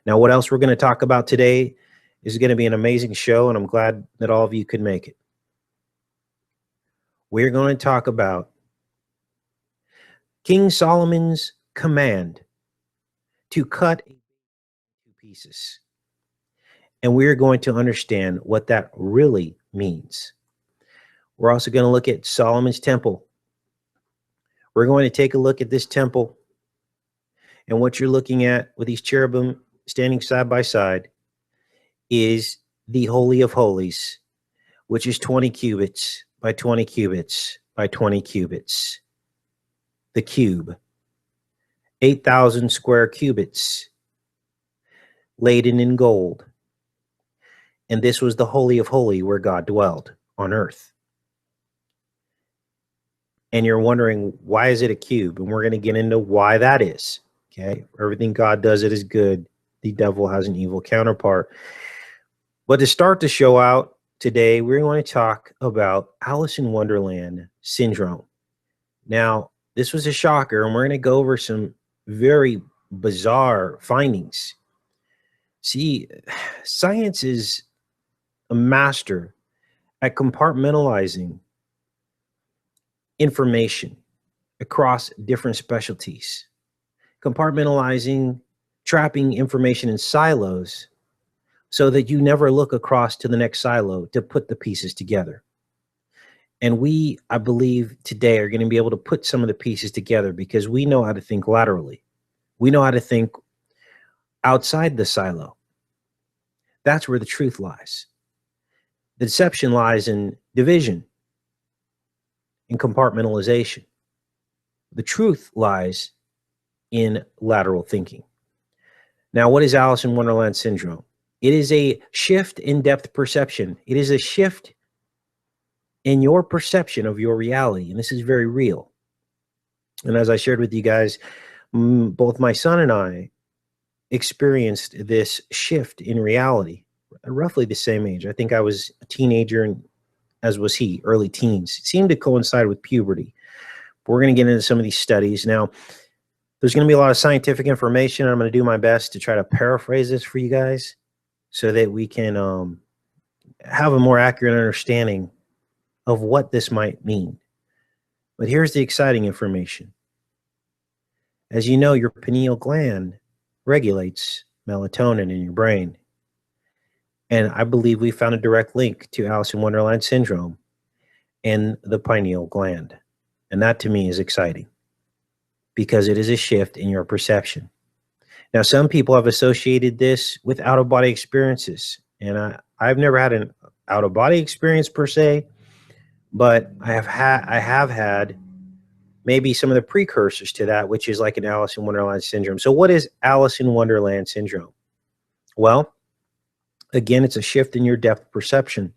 Now, what else we're going to talk about today is going to be an amazing show, and I'm glad that all of you could make it. We're going to talk about King Solomon's command to cut into pieces. And we're going to understand what that really means. We're also going to look at Solomon's temple. We're going to take a look at this temple, and what you're looking at with these cherubim standing side by side is the Holy of Holies, which is 20 cubits by 20 cubits by 20 cubits. The cube, 8,000 square cubits, laden in gold. And this was the Holy of Holies where God dwelled on earth. And you're wondering, why is it a cube? And we're going to get into why that is. Okay, everything God does, it is good. The devil has an evil counterpart. But to start the show out today, we're going to talk about Alice in Wonderland syndrome. Now, this was a shocker, and we're going to go over some very bizarre findings. See, science is a master at compartmentalizing information across different specialties, compartmentalizing, trapping information in silos so that you never look across to the next silo to put the pieces together. And we, I believe, today are going to be able to put some of the pieces together because we know how to think laterally. We know how to think outside the silo. That's where the truth lies. The deception lies in division, in compartmentalization. The truth lies in lateral thinking. Now, what is Alice in Wonderland syndrome? It is a shift in depth perception. It is a shift in your perception of your reality, and this is very real. And as I shared with you guys, both my son and I experienced this shift in reality at roughly the same age. I think I was a teenager, and as was he, early teens. It seemed to coincide with puberty. But we're going to get into some of these studies. Now, there's going to be a lot of scientific information. I'm going to do my best to try to paraphrase this for you guys so that we can have a more accurate understanding of what this might mean. But here's the exciting information. As you know, your pineal gland regulates melatonin in your brain. And I believe we found a direct link to Alice in Wonderland syndrome and the pineal gland. And that to me is exciting because it is a shift in your perception. Now, some people have associated this with out-of-body experiences. And I've never had an out-of-body experience per se, but I have had maybe some of the precursors to that, which is like an Alice in Wonderland syndrome. So what is Alice in Wonderland syndrome? Well, again, it's a shift in your depth perception.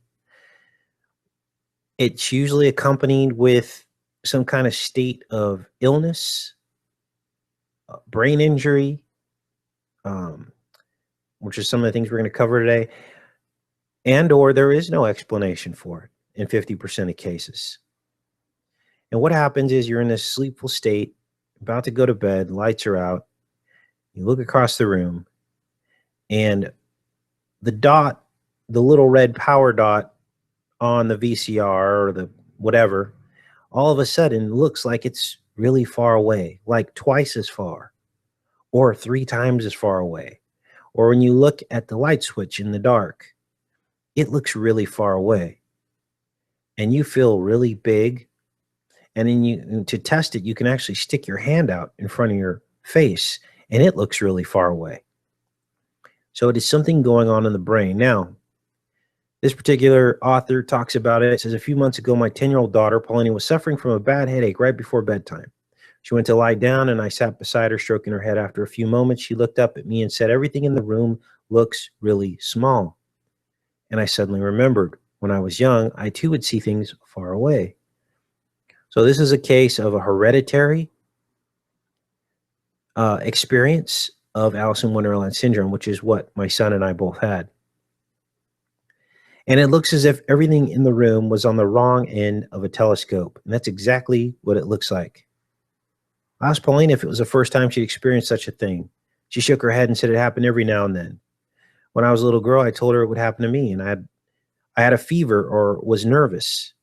It's usually accompanied with some kind of state of illness, brain injury, which is some of the things we're going to cover today, and or there is no explanation for it in 50% of cases. And what happens is you're in this sleepful state, about to go to bed, lights are out, you look across the room, and the dot, the little red power dot on the VCR or the whatever, all of a sudden looks like it's really far away, like twice as far or 3 times as far away. Or when you look at the light switch in the dark, it looks really far away and you feel really big. And then to test it, you can actually stick your hand out in front of your face and it looks really far away. So it is something going on in the brain. Now, this particular author talks about it. It says, a few months ago, my 10-year-old daughter, Paulina, was suffering from a bad headache right before bedtime. She went to lie down, and I sat beside her, stroking her head. After a few moments, she looked up at me and said, everything in the room looks really small. And I suddenly remembered, when I was young, I too would see things far away. So this is a case of a hereditary experience of Alice in Wonderland syndrome, which is what my son and I both had. And it looks as if everything in the room was on the wrong end of a telescope. And that's exactly what it looks like. I asked Pauline if it was the first time she experienced such a thing. She shook her head and said it happened every now and then. When I was a little girl, I told her it would happen to me, and I had a fever or was nervous.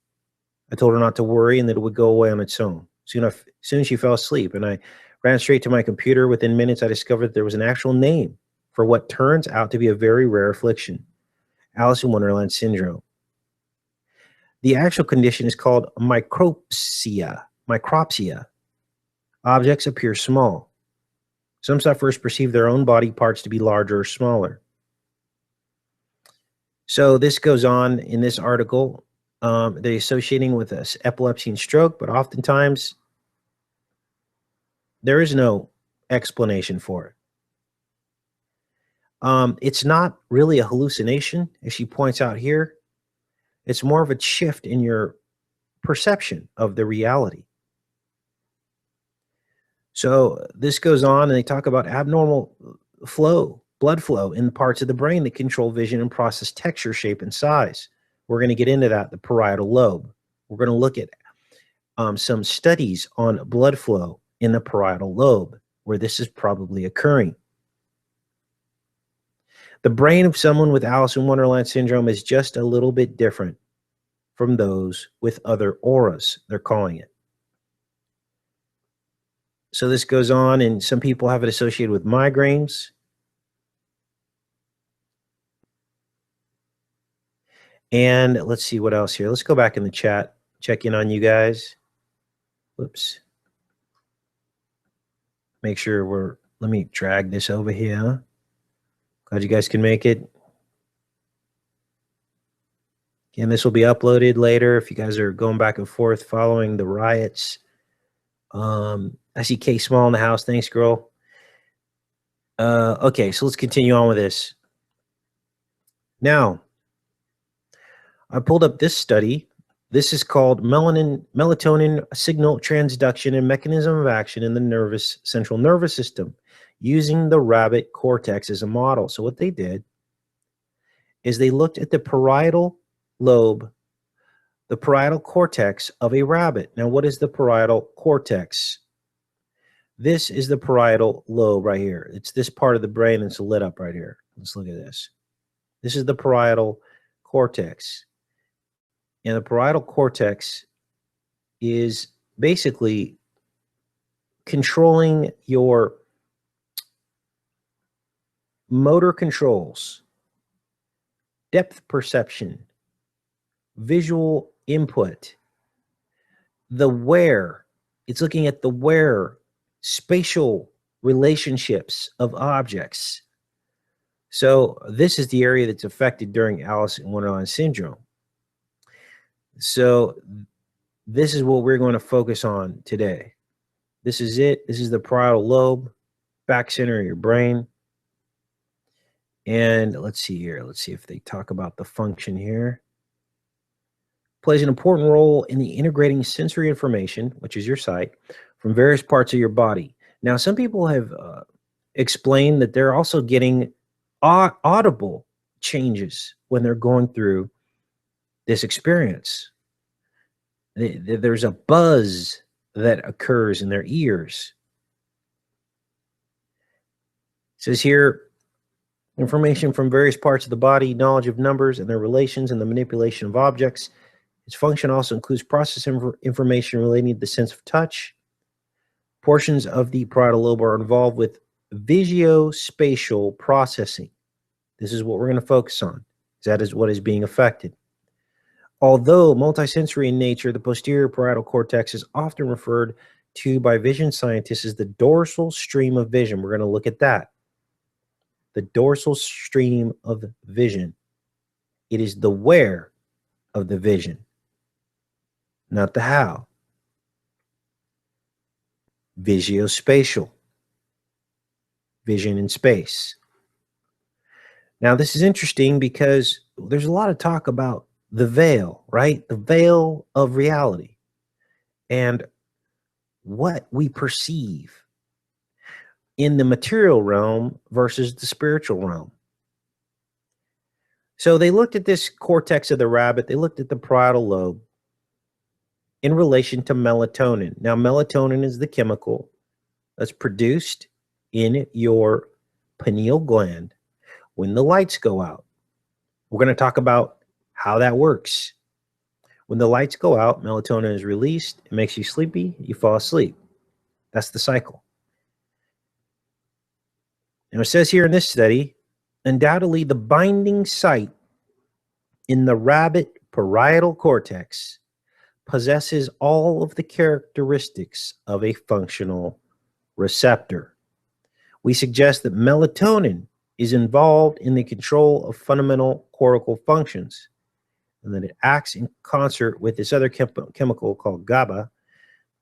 I told her not to worry and that it would go away on its own. Soon she fell asleep, and I ran straight to my computer. Within minutes, I discovered that there was an actual name for what turns out to be a very rare affliction, Alice in Wonderland syndrome. The actual condition is called micropsia. Micropsia. Objects appear small. Some sufferers perceive their own body parts to be larger or smaller. So this goes on in this article. They're associating with epilepsy and stroke, but oftentimes there is no explanation for it. It's not really a hallucination, as she points out here. It's more of a shift in your perception of the reality. So this goes on, and they talk about abnormal blood flow in the parts of the brain that control vision and process texture, shape, and size. We're going to get into that, the parietal lobe. We're going to look at some studies on blood flow in the parietal lobe, where this is probably occurring. The brain of someone with Alice in Wonderland syndrome is just a little bit different from those with other auras, they're calling it. So this goes on, and some people have it associated with migraines. And let's see what else here. Let's go back in the chat, check in on you guys. Whoops. Make sure let me drag this over here. Glad you guys can make it. Again, this will be uploaded later if you guys are going back and forth following the riots. I see K Small in the house. Thanks, girl. Okay, so let's continue on with this. Now, I pulled up this study. This is called melatonin signal transduction and mechanism of action in the central nervous system, using the rabbit cortex as a model. So what they did is they looked at the parietal lobe, the parietal cortex of a rabbit. Now, what is the parietal cortex? This is the parietal lobe right here. It's this part of the brain that's lit up right here. Let's look at this. This is the parietal cortex. And the parietal cortex is basically controlling your motor controls, depth perception, visual input, the where. It's looking at the where, spatial relationships of objects. So this is the area that's affected during Alice in Wonderland syndrome. So this is what we're going to focus on today. This is it. This is the parietal lobe, back center of your brain. And let's see here. Let's see if they talk about the function here. Plays an important role in the integrating sensory information, which is your sight, from various parts of your body. Now, some people have explained that they're also getting audible changes when they're going through this experience. There's a buzz that occurs in their ears. It says here, information from various parts of the body, knowledge of numbers and their relations, and the manipulation of objects. Its function also includes processing information relating to the sense of touch. Portions of the parietal lobe are involved with visuospatial processing. This is what we're going to focus on. That is what is being affected. Although multisensory in nature, the posterior parietal cortex is often referred to by vision scientists as the dorsal stream of vision. We're going to look at that. The dorsal stream of vision. It is the where of the vision, not the how. Visuospatial. Vision in space. Now, this is interesting because there's a lot of talk about the veil, right? The veil of reality and what we perceive in the material realm versus the spiritual realm. So they looked at this cortex of the rabbit. They looked at the parietal lobe in relation to melatonin. Now, melatonin is the chemical that's produced in your pineal gland when the lights go out. We're going to talk about how that works. When the lights go out, melatonin is released. It makes you sleepy. You fall asleep. That's the cycle. Now, it says here in this study, undoubtedly the binding site in the rabbit parietal cortex possesses all of the characteristics of a functional receptor. We suggest that melatonin is involved in the control of fundamental cortical functions, and that it acts in concert with this other chemical called GABA,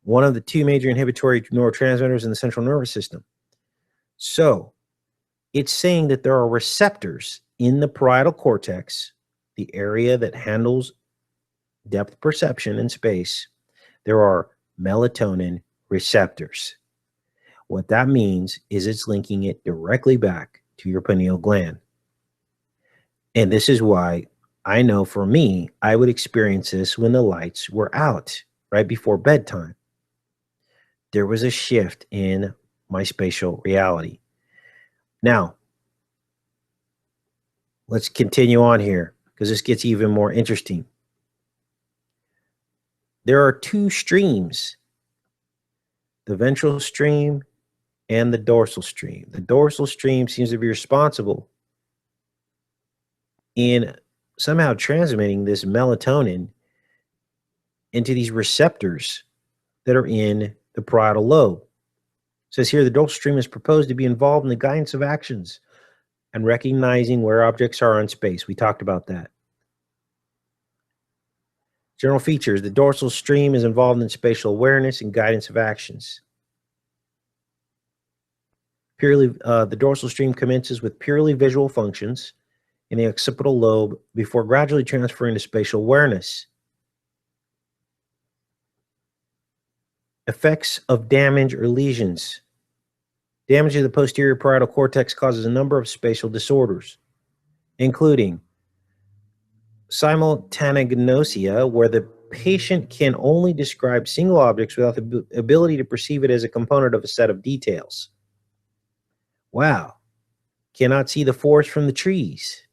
one of the two major inhibitory neurotransmitters in the central nervous system. So it's saying that there are receptors in the parietal cortex, the area that handles depth perception in space. There are melatonin receptors. What that means is it's linking it directly back to your pineal gland. And this is why I know for me, I would experience this when the lights were out right before bedtime. There was a shift in my spatial reality. Now, let's continue on here because this gets even more interesting. There are two streams, the ventral stream and the dorsal stream. The dorsal stream seems to be responsible in somehow transmitting this melatonin into these receptors that are in the parietal lobe. It says here the dorsal stream is proposed to be involved in the guidance of actions and recognizing where objects are in space. We talked about that. General features: the dorsal stream is involved in spatial awareness and guidance of actions. The dorsal stream commences with purely visual functions in the occipital lobe before gradually transferring to spatial awareness. Effects of damage or lesions. Damage to the posterior parietal cortex causes a number of spatial disorders, including simultanagnosia, where the patient can only describe single objects without the ability to perceive it as a component of a set of details. Wow. Cannot see the forest from the trees.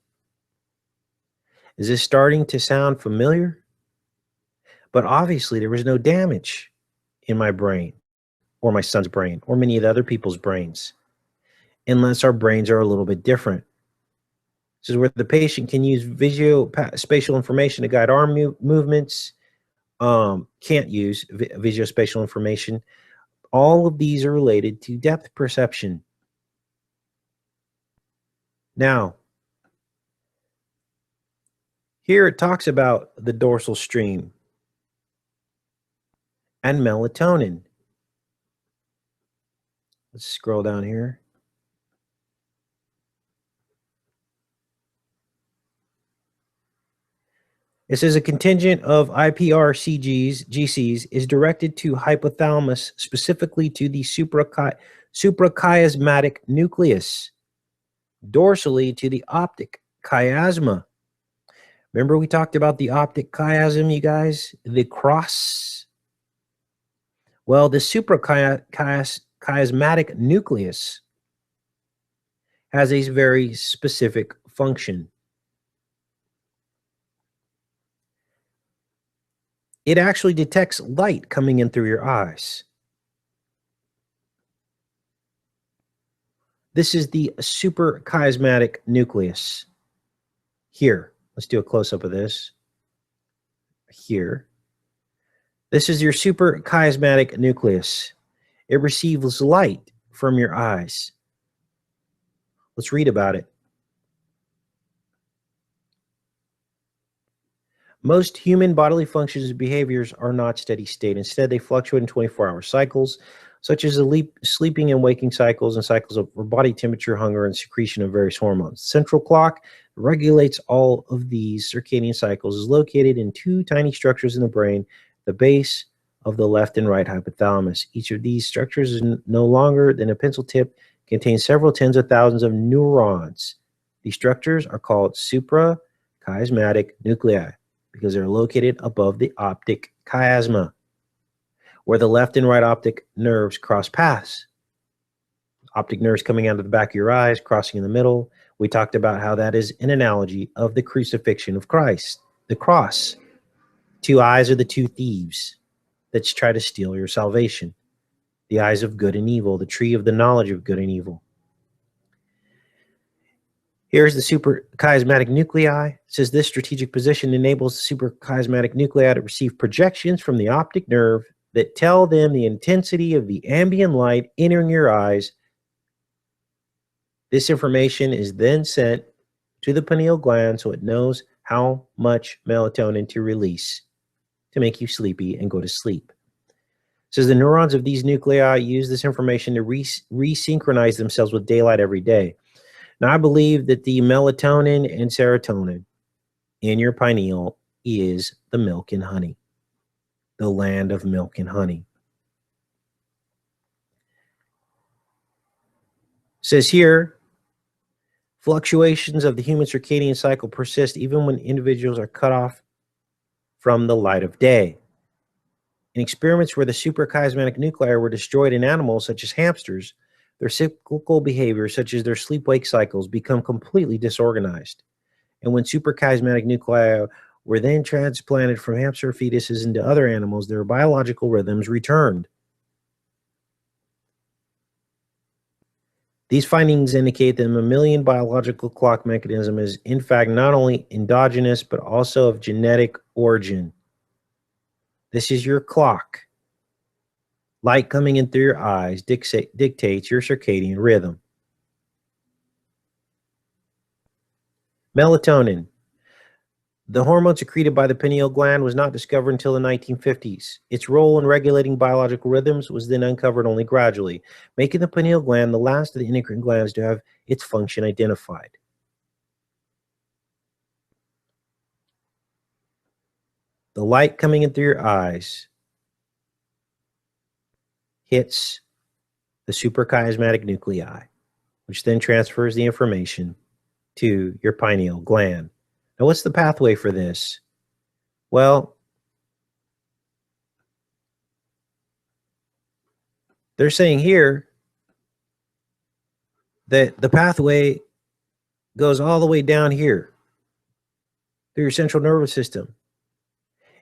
Is this starting to sound familiar? But obviously there was no damage in my brain or my son's brain or many of the other people's brains, unless our brains are a little bit different. This is where the patient can use visuospatial information to guide arm movements, can't use visuospatial information. All of these are related to depth perception. Now, here it talks about the dorsal stream and melatonin. Let's scroll down here. It says a contingent of GCs is directed to hypothalamus, specifically to the suprachiasmatic nucleus, dorsally to the optic chiasma. Remember we talked about the optic chiasm, you guys? The cross. Well, the suprachiasmatic nucleus has a very specific function. It actually detects light coming in through your eyes. This is the suprachiasmatic nucleus. Here, let's do a close-up of this. Here. This is your suprachiasmatic nucleus. It receives light from your eyes. Let's read about it. Most human bodily functions and behaviors are not steady state. Instead, they fluctuate in 24-hour cycles, such as the sleeping and waking cycles and cycles of body temperature, hunger, and secretion of various hormones. The central clock regulates all of these circadian cycles, is located in two tiny structures in the brain, the base of the left and right hypothalamus. Each of these structures is no longer than a pencil tip, contains several tens of thousands of neurons. These structures are called suprachiasmatic nuclei, because they're located above the optic chiasma, where the left and right optic nerves cross paths. Optic nerves coming out of the back of your eyes, crossing in the middle. We talked about how that is an analogy of the crucifixion of Christ, the cross. Two eyes are the two thieves that try to steal your salvation. The eyes of good and evil, the tree of the knowledge of good and evil. Here's the suprachiasmatic nuclei. It says this strategic position enables the suprachiasmatic nuclei to receive projections from the optic nerve that tell them the intensity of the ambient light entering your eyes. This information is then sent to the pineal gland so it knows how much melatonin to release to make you sleepy and go to sleep. It says the neurons of these nuclei use this information to resynchronize themselves with daylight every day. Now, I believe that the melatonin and serotonin in your pineal is the milk and honey, the land of milk and honey. It says here, fluctuations of the human circadian cycle persist even when individuals are cut off from the light of day. In experiments where the suprachiasmatic nuclei were destroyed in animals such as hamsters, their cyclical behavior, such as their sleep-wake cycles, become completely disorganized. And when suprachiasmatic nuclei were then transplanted from hamster fetuses into other animals, their biological rhythms returned. These findings indicate that the mammalian biological clock mechanism is, in fact, not only endogenous, but also of genetic origin. This is your clock. Light coming in through your eyes dictates your circadian rhythm. Melatonin. The hormone secreted by the pineal gland was not discovered until the 1950s. Its role in regulating biological rhythms was then uncovered only gradually, making the pineal gland the last of the endocrine glands to have its function identified. The light coming in through your eyes hits the suprachiasmatic nuclei, which then transfers the information to your pineal gland. Now, what's the pathway for this? Well, they're saying here that the pathway goes all the way down here through your central nervous system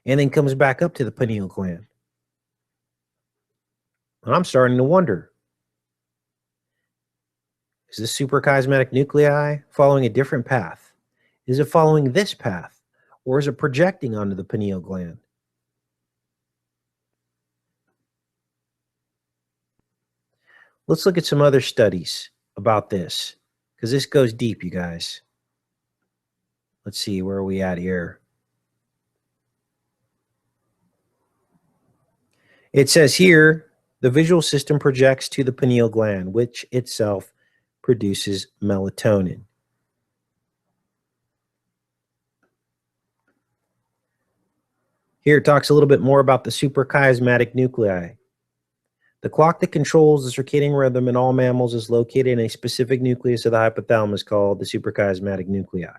and then comes back up to the pineal gland. And I'm starting to wonder, is this suprachiasmatic nuclei following a different path? Is it following this path, or is it projecting onto the pineal gland? Let's look at some other studies about this, because this goes deep, you guys. Let's see, where are we at here? It says here, the visual system projects to the pineal gland, which itself produces melatonin. Here it talks a little bit more about the suprachiasmatic nuclei. The clock that controls the circadian rhythm in all mammals is located in a specific nucleus of the hypothalamus called the suprachiasmatic nuclei.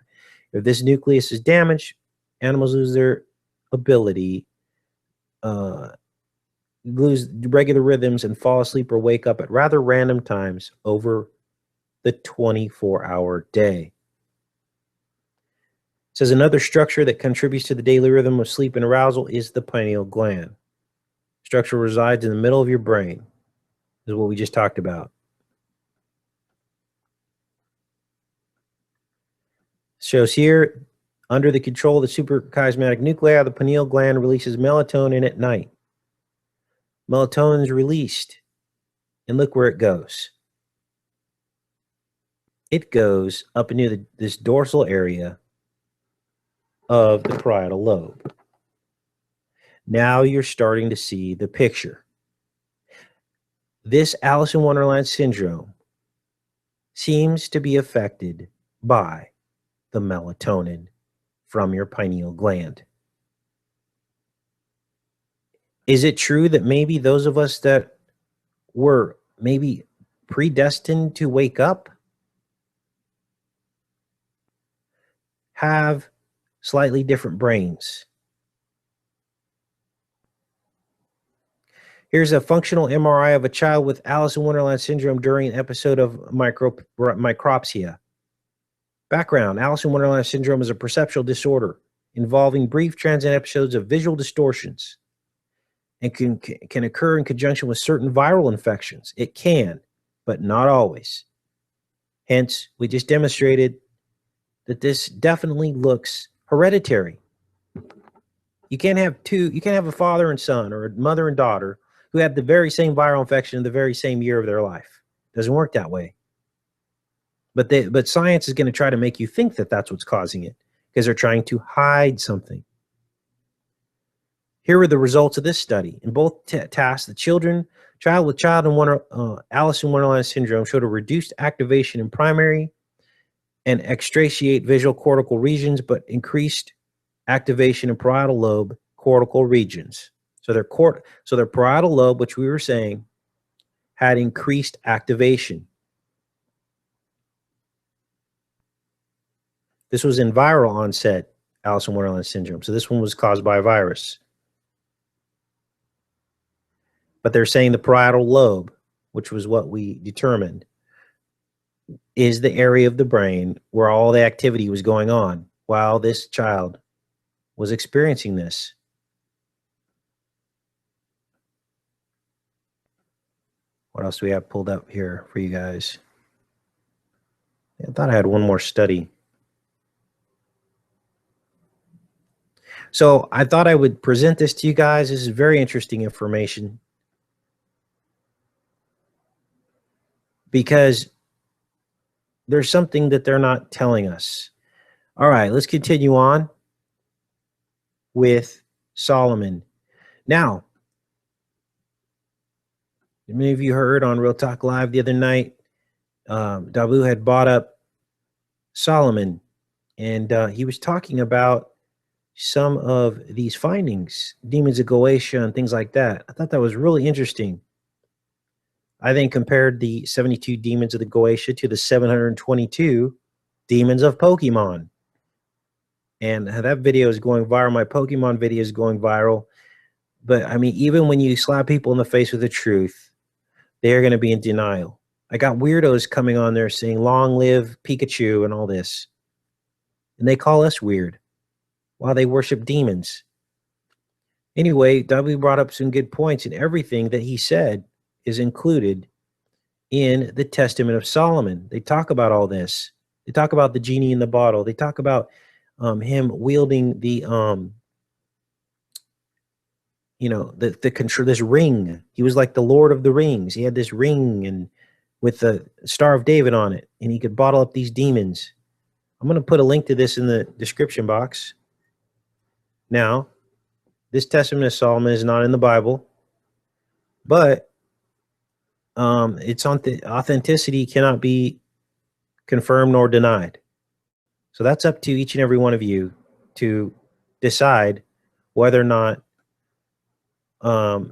If this nucleus is damaged, animals lose their ability, lose regular rhythms, and fall asleep or wake up at rather random times over the 24-hour day. It says another structure that contributes to the daily rhythm of sleep and arousal is the pineal gland. Structure resides in the middle of your brain. This is what we just talked about. Shows here, under the control of the suprachiasmatic nuclei, the pineal gland releases melatonin at night. Melatonin is released, and look where it goes. It goes up into this dorsal area of the parietal lobe. Now you're starting to see the picture. This Alice in Wonderland syndrome seems to be affected by the melatonin from your pineal gland. Is it true that maybe those of us that were maybe predestined to wake up have slightly different brains? Here's a functional MRI of a child with Alice in Wonderland syndrome during an episode of micropsia. Background: Alice in Wonderland syndrome is a perceptual disorder involving brief transient episodes of visual distortions and can occur in conjunction with certain viral infections. It can, but not always. Hence, we just demonstrated that this definitely looks hereditary. You can't have a father and son or a mother and daughter who had the very same viral infection in the very same year of their life. Doesn't work that way. But science is going to try to make you think that that's what's causing it because they're trying to hide something. Here are the results of this study. In both tasks, the child with Alice in Wonderland syndrome showed a reduced activation in primary and extraciate visual cortical regions, but increased activation in parietal lobe cortical regions. So their parietal lobe, which we were saying, had increased activation. This was in viral onset Alice in Wonderland syndrome. So this one was caused by a virus. But they're saying the parietal lobe, which was what we determined, is the area of the brain where all the activity was going on while this child was experiencing this. What else do we have pulled up here for you guys? I thought I had one more study. So I thought I would present this to you guys. This is very interesting information because there's something that they're not telling us. All right, let's continue on with Solomon. Now, many of you heard on Real Talk Live the other night, Dabu had brought up Solomon, and he was talking about some of these findings, demons of Goetia and things like that. I thought that was really interesting. I then compared the 72 demons of the Goetia to the 722 demons of Pokemon. And that video is going viral. My Pokemon video is going viral. But I mean, even when you slap people in the face with the truth, they're going to be in denial. I got weirdos coming on there saying, long live Pikachu and all this. And they call us weird while they worship demons. Anyway, W brought up some good points, and everything that he said is included in the Testament of Solomon. They talk about all this. They talk about the genie in the bottle. They talk about him wielding the the control, this ring. He was like the Lord of the Rings. He had this ring and with the Star of David on it, and he could bottle up these demons. I'm going to put a link to this in the description box. Now, this Testament of Solomon is not in the Bible, but its authenticity cannot be confirmed nor denied. So that's up to each and every one of you to decide whether or not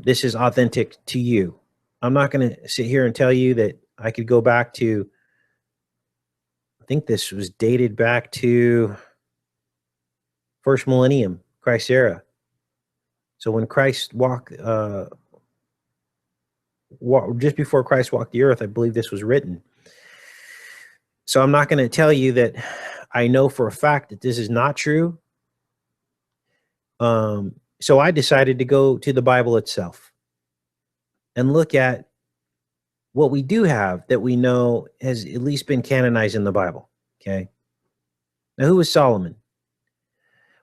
this is authentic to you. I'm not going to sit here and tell you that I could go back to, I think this was dated back to first millennium, Christ's era. So when Christ just before Christ walked the earth, I believe this was written. So I'm not going to tell you that I know for a fact that this is not true. So I decided to go to the Bible itself and look at what we do have that we know has at least been canonized in the Bible. Okay. Now, who was Solomon?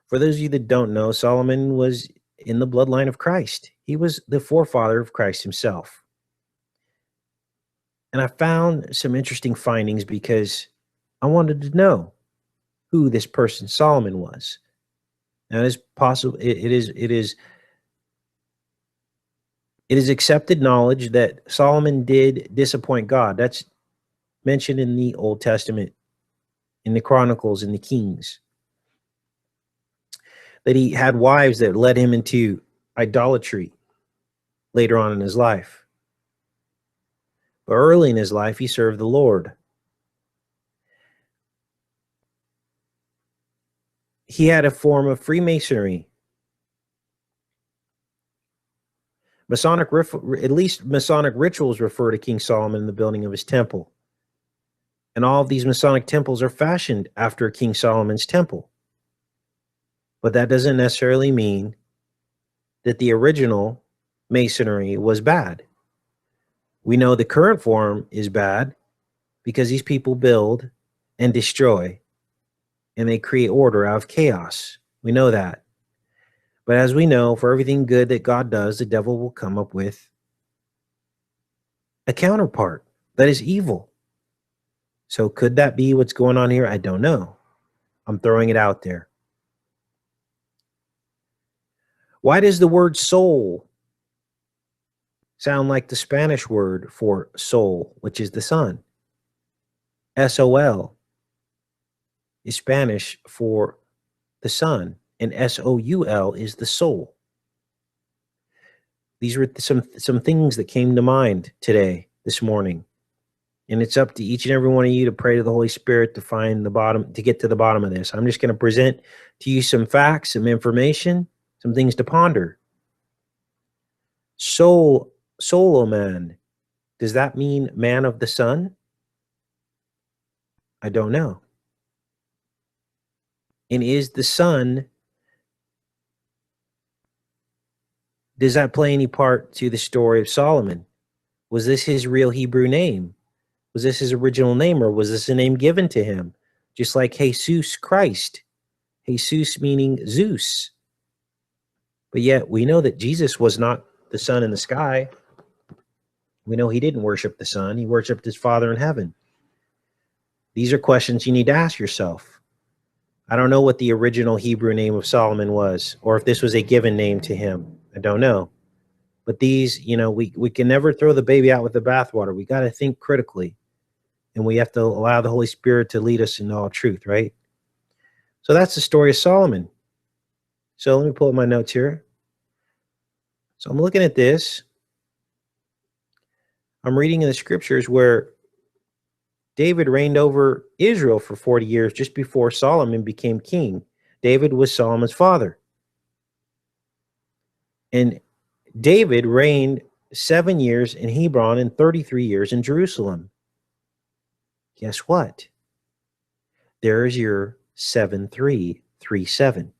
For those of you that don't know, Solomon was in the bloodline of Christ. He was the forefather of Christ himself. And I found some interesting findings because I wanted to know who this person Solomon was. Now, it is possible. It is accepted knowledge that Solomon did disappoint God. That's mentioned in the Old Testament, in the Chronicles, in the Kings. That he had wives that led him into idolatry later on in his life. But early in his life, he served the Lord. He had a form of Freemasonry. At least Masonic rituals refer to King Solomon and the building of his temple. And all of these Masonic temples are fashioned after King Solomon's temple. But that doesn't necessarily mean that the original Masonry was bad. We know the current form is bad because these people build and destroy, and they create order out of chaos. We know that. But as we know, for everything good that God does, the devil will come up with a counterpart that is evil. So could that be what's going on here? I don't know. I'm throwing it out there. Why does the word soul sound like the Spanish word for soul, which is the sun? SOL is Spanish for the sun, and SOUL is the soul. These were some things that came to mind today, this morning. And it's up to each and every one of you to pray to the Holy Spirit to find the bottom, to get to the bottom of this. I'm just going to present to you some facts, some information, some things to ponder. Solomon, does that mean man of the sun? I don't know. And is the sun, does that play any part to the story of Solomon? Was this his real Hebrew name? Was this his original name, or was this a name given to him? Just like Jesus Christ. Jesus meaning Zeus. But yet we know that Jesus was not the sun in the sky. We know he didn't worship the sun. He worshiped his Father in heaven. These are questions you need to ask yourself. I don't know what the original Hebrew name of Solomon was, or if this was a given name to him. I don't know. But these, we can never throw the baby out with the bathwater. We got to think critically. And we have to allow the Holy Spirit to lead us in all truth, right? So that's the story of Solomon. So let me pull up my notes here. So I'm looking at this. I'm reading in the scriptures where David reigned over Israel for 40 years just before Solomon became king. David was Solomon's father. And David reigned 7 years in Hebron and 33 years in Jerusalem. Guess what? There's your 7337.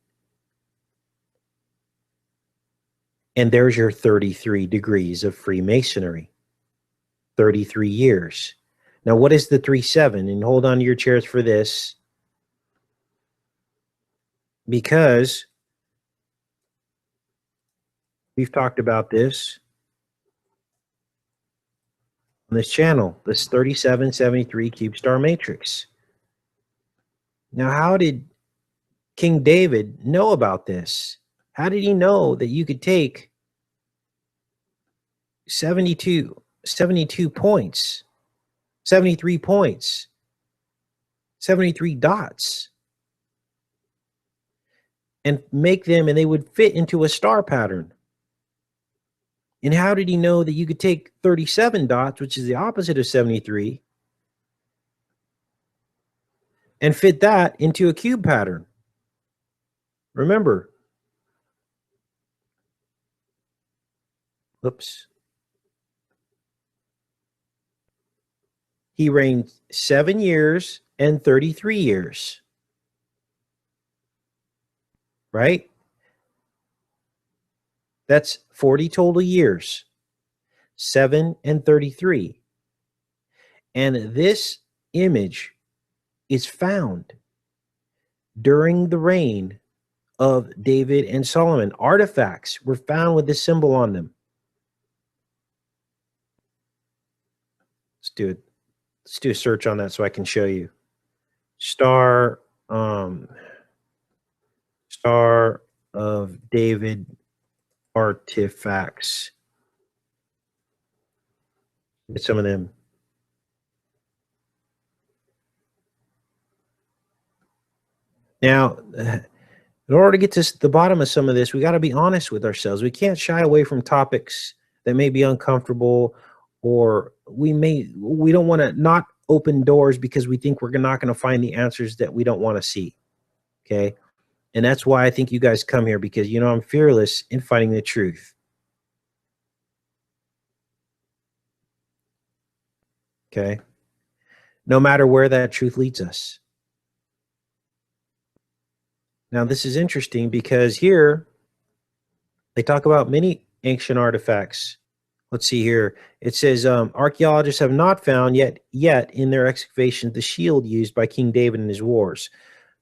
And there's your 33 degrees of Freemasonry. 33 years. Now, what is the 37? And hold on to your chairs for this, because we've talked about this on this channel, this 3773 cube star matrix. Now, how did King David know about this? How did he know that you could take 72 points, 73 points, 73 dots, and make them, and they would fit into a star pattern? And how did he know that you could take 37 dots, which is the opposite of 73, and fit that into a cube pattern? Remember, he reigned 7 years and 33 years, right? That's 40 total years, 7 and 33. And this image is found during the reign of David and Solomon. Artifacts were found with this symbol on them. Let's do it. Let's do a search on that so I can show you. Star of David artifacts. Get some of them. Now, in order to get to the bottom of some of this, we got to be honest with ourselves. We can't shy away from topics that may be uncomfortable, or we don't want to not open doors because we think we're not going to find the answers that we don't want to see. Okay. And that's why I think you guys come here, because I'm fearless in finding the truth. Okay. No matter where that truth leads us. Now, this is interesting because here they talk about many ancient artifacts. Let's see here. It says archaeologists have not found yet in their excavations the shield used by King David in his wars.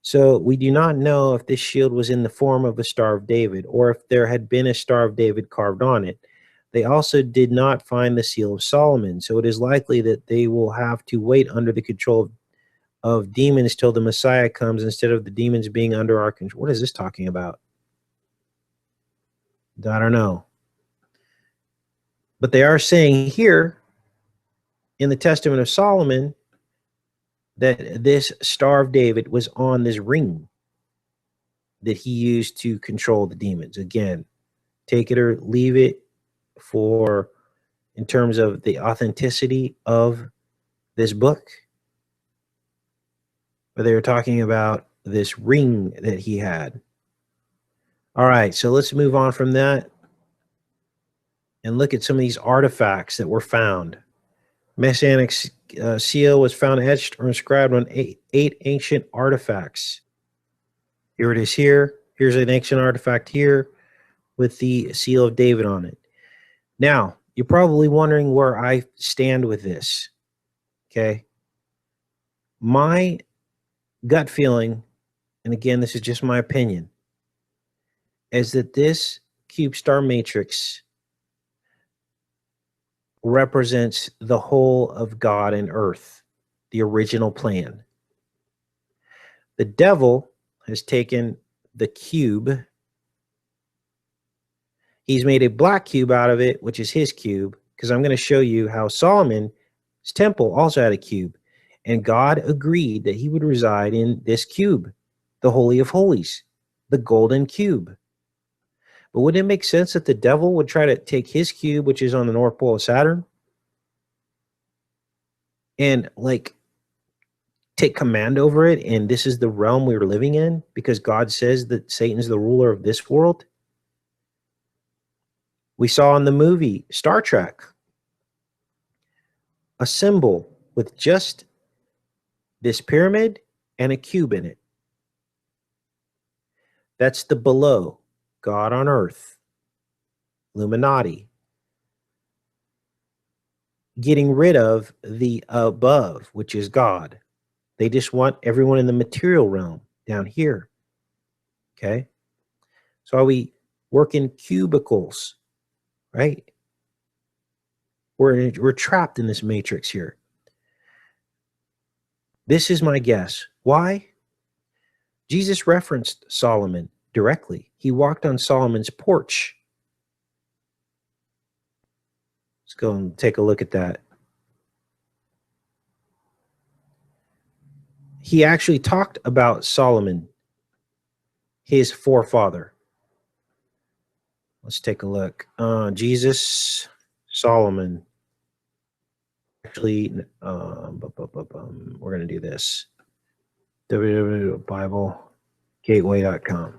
So we do not know if this shield was in the form of a Star of David or if there had been a Star of David carved on it. They also did not find the seal of Solomon, so it is likely that they will have to wait under the control of demons till the Messiah comes instead of the demons being under our control. What is this talking about? I don't know. But they are saying here in the Testament of Solomon that this Star of David was on this ring that he used to control the demons. Again, take it or leave it for in terms of the authenticity of this book. But they were talking about this ring that he had. All right, so let's move on from that and look at some of these artifacts that were found. Messianic seal was found etched or inscribed on eight ancient artifacts. Here it is here. Here's an ancient artifact here with the seal of David on it. Now, you're probably wondering where I stand with this, okay? My gut feeling, and again, this is just my opinion, is that this cube star matrix represents the whole of God and earth, the original plan. The devil has taken the cube. He's made a black cube out of it, which is his cube, because I'm going to show you how Solomon's temple also had a cube. And God agreed that he would reside in this cube, the Holy of Holies, the golden cube. But wouldn't it make sense that the devil would try to take his cube, which is on the North Pole of Saturn, and like take command over it? And this is the realm we were living in because God says that Satan's the ruler of this world. We saw in the movie Star Trek a symbol with just this pyramid and a cube in it. That's the below, God on earth, Illuminati. Getting rid of the above, which is God. They just want everyone in the material realm down here. Okay? So we work in cubicles, right? We're trapped in this matrix here. This is my guess. Why? Jesus referenced Solomon directly. He walked on Solomon's porch. Let's go and take a look at that. He actually talked about Solomon, his forefather. Let's take a look. Jesus, Solomon. Actually, we're going to do this. www.biblegateway.com.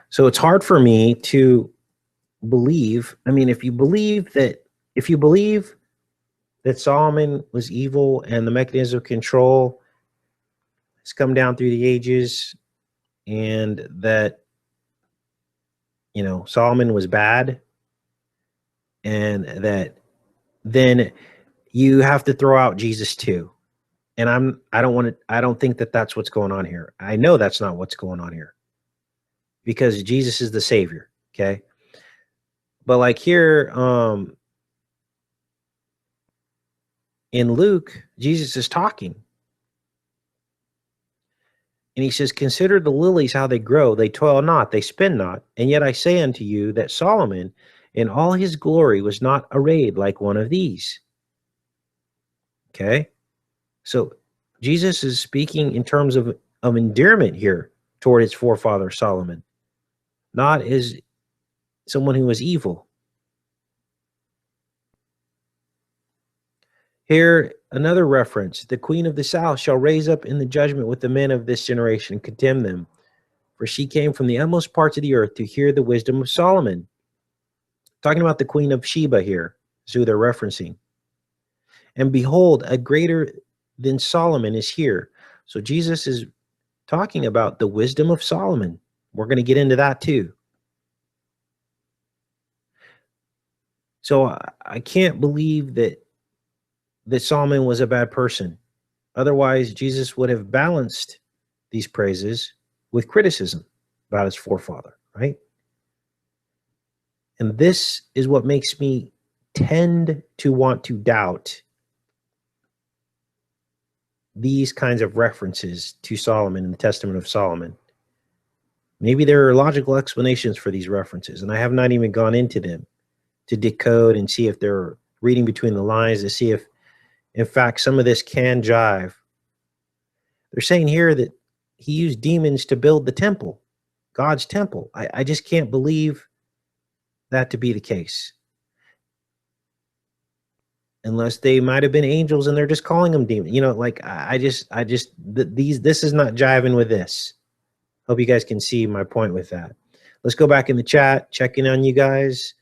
So it's hard for me to believe. I mean, if you believe that Solomon was evil and the mechanism of control has come down through the ages, and that Solomon was bad, and that then you have to throw out Jesus too. And I don't think that that's what's going on here. I know that's not what's going on here, because Jesus is the Savior, okay? But like here in Luke, Jesus is talking. And he says, consider the lilies, how they grow. They toil not, they spin not. And yet I say unto you that Solomon in all his glory was not arrayed like one of these. Okay? So Jesus is speaking in terms of endearment here toward his forefather Solomon, not as someone who was evil. Here, another reference. The queen of the south shall raise up in the judgment with the men of this generation and condemn them. For she came from the utmost parts of the earth to hear the wisdom of Solomon. Talking about the Queen of Sheba here is who they're referencing. And behold, a greater than Solomon is here. So Jesus is talking about the wisdom of Solomon. We're going to get into that too. So I can't believe that Solomon was a bad person. Otherwise, Jesus would have balanced these praises with criticism about his forefather, right? And this is what makes me tend to want to doubt these kinds of references to Solomon in the Testament of Solomon. Maybe there are logical explanations for these references, and I have not even gone into them to decode and see if they're reading between the lines to see if, in fact, some of this can jive. They're saying here that he used demons to build the temple, God's temple. I just can't believe that to be the case. Unless they might have been angels and they're just calling them demons. You know, like this is not jiving with this. Hope you guys can see my point with that. Let's go back in the chat, checking on you guys.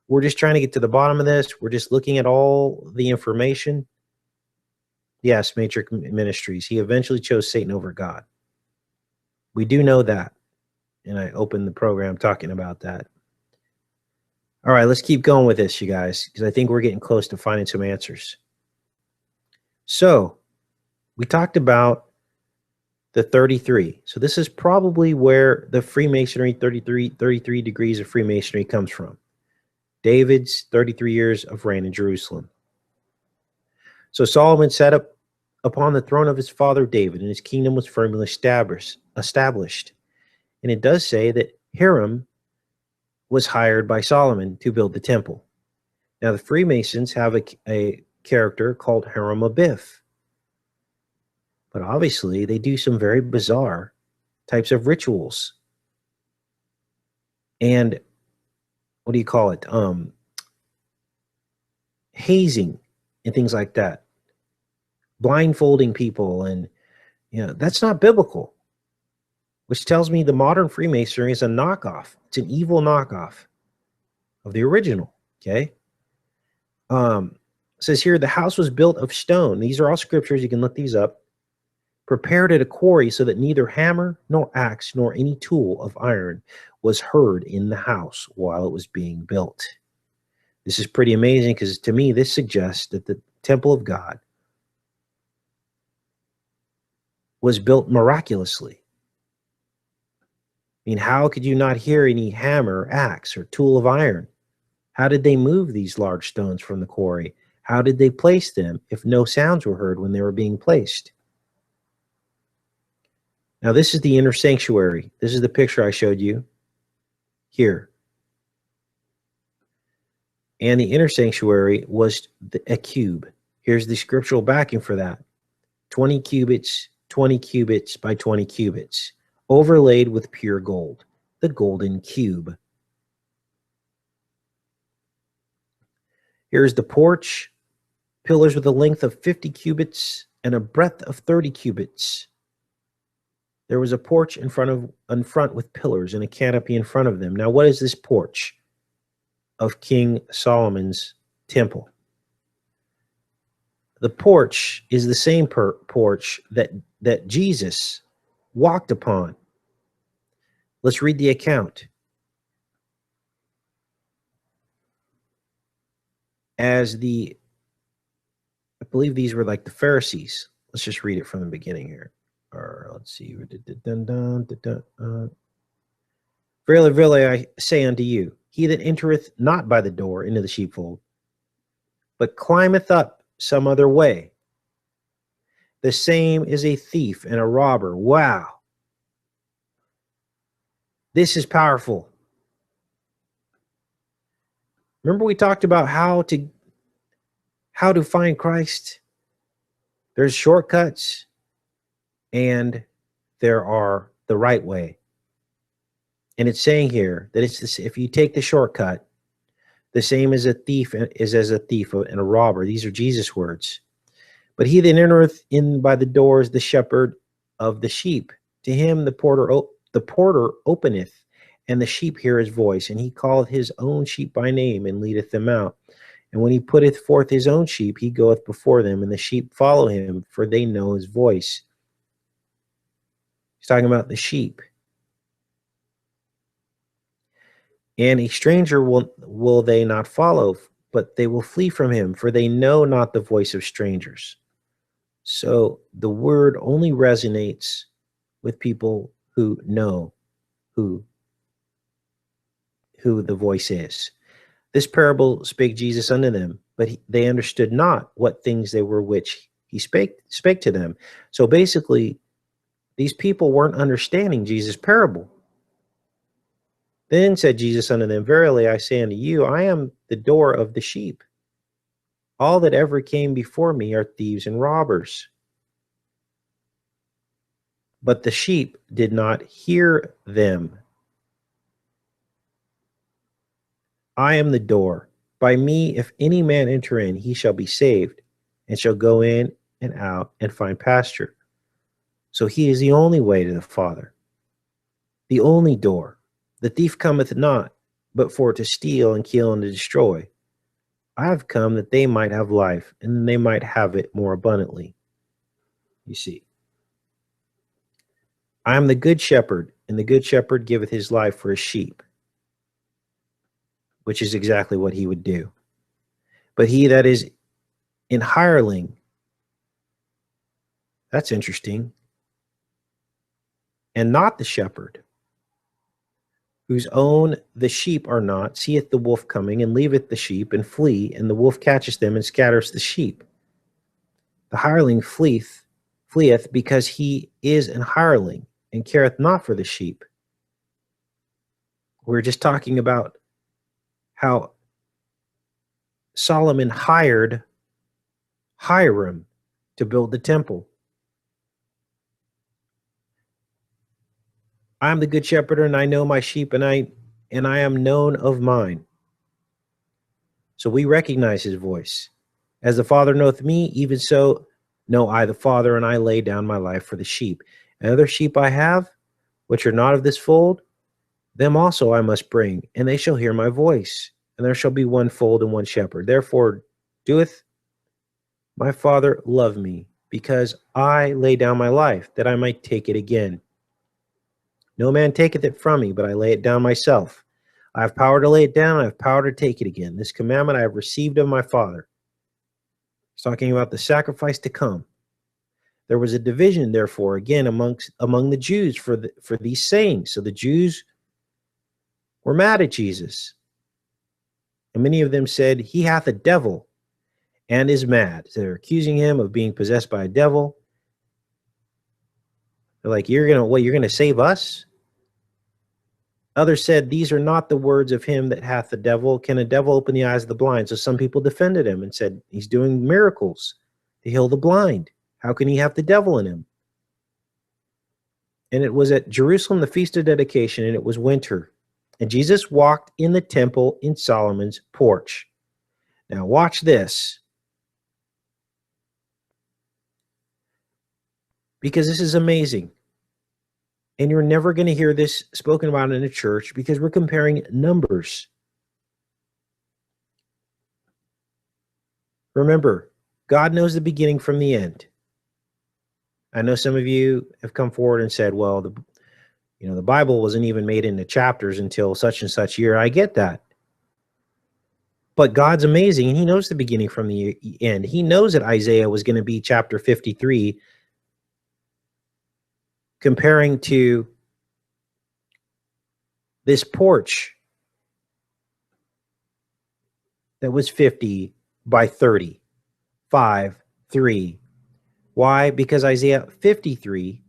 We're just trying to get to the bottom of this. We're just looking at all the information. Yes, Matrix Ministries. He eventually chose Satan over God. We do know that. And I opened the program talking about that. All right, let's keep going with this, you guys, because I think we're getting close to finding some answers. So we talked about the 33. So this is probably where the Freemasonry, 33 degrees of Freemasonry comes from. David's 33 years of reign in Jerusalem. So Solomon sat up upon the throne of his father David, and his kingdom was firmly established. And it does say that Hiram was hired by Solomon to build the temple. Now the Freemasons have a character called Hiram Abiff. But obviously they do some very bizarre types of rituals. And what do you call it? Hazing and things like that. Blindfolding people, and that's not biblical. Which tells me the modern Freemasonry is a knockoff. It's an evil knockoff of the original. Okay. It says here, the house was built of stone. These are all scriptures. You can look these up. Prepared at a quarry, so that neither hammer nor axe nor any tool of iron was heard in the house while it was being built. This is pretty amazing, because to me, this suggests that the temple of God was built miraculously. I mean, how could you not hear any hammer, axe, or tool of iron? How did they move these large stones from the quarry? How did they place them if no sounds were heard when they were being placed? Now, this is the inner sanctuary. This is the picture I showed you here. And the inner sanctuary was a cube. Here's the scriptural backing for that. 20 cubits by 20 cubits. Overlaid with pure gold, the golden cube. Here's the porch, pillars with a length of 50 cubits and a breadth of 30 cubits. There was a porch in front with pillars and a canopy in front of them. Now, what is this porch of King Solomon's temple? The porch is the same porch that Jesus walked upon. Let's read the account. I believe these were like the Pharisees. Let's just read it from the beginning here. Or let's see. Verily, verily, I say unto you, he that entereth not by the door into the sheepfold, but climbeth up some other way, the same is a thief and a robber. Wow. This is powerful. Remember we talked about how to find Christ? There's shortcuts and there are the right way. And it's saying here that it's this, if you take the shortcut, the same as a thief is as a thief and a robber. These are Jesus' words. But he that entereth in by the door is the shepherd of the sheep. To him the porter openeth, and the sheep hear his voice, and he calleth his own sheep by name, and leadeth them out. And when he putteth forth his own sheep, he goeth before them, and the sheep follow him, for they know his voice. He's talking about the sheep. And a stranger will they not follow, but they will flee from him, for they know not the voice of strangers. So the word only resonates with people who know who the voice is. This parable spake Jesus unto them, but they understood not what things they were which he spake to them. So basically, these people weren't understanding Jesus' parable. Then said Jesus unto them, Verily I say unto you, I am the door of the sheep. All that ever came before me are thieves and robbers. But the sheep did not hear them. I am the door. By me, if any man enter in, he shall be saved, and shall go in and out and find pasture. So he is the only way to the Father, the only door. The thief cometh not, but for to steal and kill and to destroy. I have come that they might have life, and they might have it more abundantly. You see, I am the good shepherd, and the good shepherd giveth his life for his sheep, which is exactly what he would do. But he that is in hireling, that's interesting, and not the shepherd, whose own the sheep are not, seeth the wolf coming, and leaveth the sheep, and flee, and the wolf catcheth them, and scatters the sheep. The hireling fleeth because he is an hireling, and careth not for the sheep. We're just talking about how Solomon hired Hiram to build the temple. I am the good shepherd, and I know my sheep, and I am known of mine. So we recognize his voice. As the Father knoweth me, even so know I the Father, and I lay down my life for the sheep. And other sheep I have, which are not of this fold, them also I must bring, and they shall hear my voice. And there shall be one fold and one shepherd. Therefore doeth my Father love me, because I lay down my life, that I might take it again. No man taketh it from me, but I lay it down myself. I have power to lay it down, I have power to take it again. This commandment I have received of my Father. He's talking about the sacrifice to come. There was a division, therefore, again among the Jews for these sayings. So the Jews were mad at Jesus. And many of them said, he hath a devil and is mad. So they're accusing him of being possessed by a devil. They're like, you're going to save us? Others said, these are not the words of him that hath the devil. Can a devil open the eyes of the blind? So some people defended him and said, he's doing miracles to heal the blind. How can he have the devil in him? And it was at Jerusalem, the feast of dedication, and it was winter. And Jesus walked in the temple in Solomon's porch. Now watch this, because this is amazing. And you're never going to hear this spoken about in a church, because we're comparing numbers. Remember, God knows the beginning from the end. I know some of you have come forward and said, well, the Bible wasn't even made into chapters until such and such year. I get that. But God's amazing, and he knows the beginning from the end. He knows that Isaiah was going to be chapter 53, comparing to this porch that was 50 by 30, 5:3. Why? Because Isaiah 53